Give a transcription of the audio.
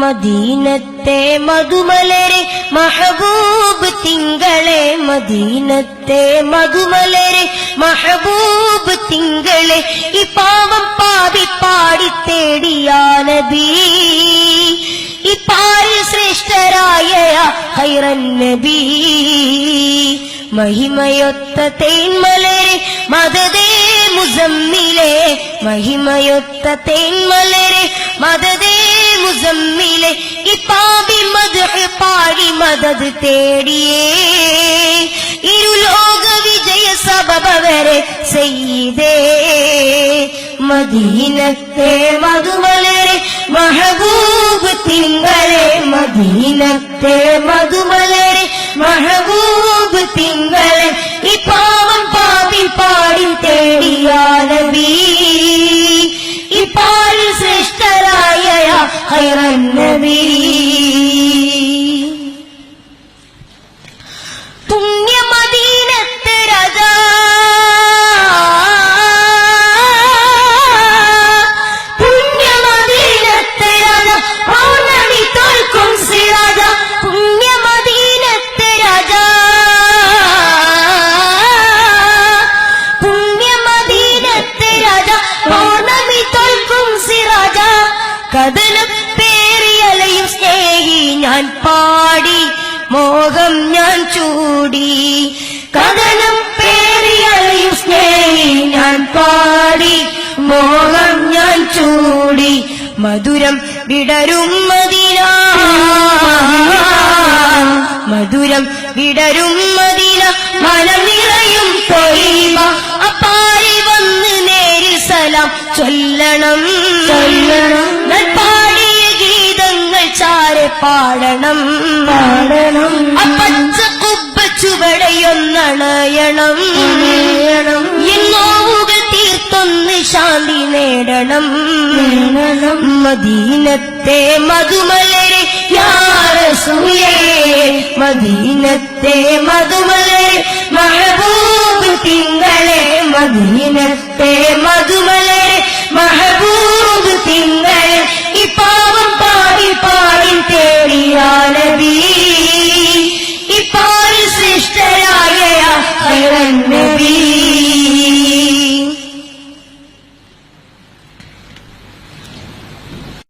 മദീനത്തെ മധുമലരെ മഹബൂബ് തിങ്കളെ മദീനത്തെ മധുമലരെ മഹബൂബ് തിങ്കളെ ഈ പാവം പാടി പാടി തേടിയാ നബി ഈ പാരിൽ ശ്രേഷ്ഠരായ ഖൈറൻ നബി മഹിമയൊത്ത തേന്മലരെ മദദേ മുസമ്മിലെ മഹിമയൊത്ത തേന്മലരെ മദദേ മുസമ്മിലെ ഈ പാവി മദ്ഹ് പാടി മദദ് തേടിയേ ഇരുലോക വിജയ സബബവരെ സയ്യിദേ മദീനത്തെ മധുമലരെ മഹബൂബ് തിങ്കളെ മദീനത്തെ മധുമലരെ മഹബൂബ് തിങ്കളെ ഈ പാവം പാപി പാടി തേടിയാ നബി ഈ പാരിൽ ശ്രേഷ്ഠരായ ഖൈറൻ നബി പുണ്യ മദീനത്തെ രാജാ കഥനം പേറിയലയും സ്നേഹി ഞാൻ പാടി മോഹം ഞാൻ ചൂടി കഥനം പേറിയലയും സ്നേഹി ഞാൻ പാടി മോഹം ഞാൻ ചൂടി മധുരം വിടരും മദീന മധുരം വിടരും മദീന മനം നിറയും തൊയ്ബ അപ്പാരി വന്ന് നേരിൽ സലാം ചൊല്ലണം പാടിയ ഗീതങ്ങൾ ചാരെ പാടണം പച്ച കുബ്ബ ചുവടയൊന്നണയണം നോവുകൾ തീർത്തൊന്ന് ശാന്തി നേടണം മദീനത്തെ മധുമലരെ യാ റസൂലേ മദീനത്തെ മധുമലരെ മഹബൂബ് തിങ്കളെ മദീനത്തെ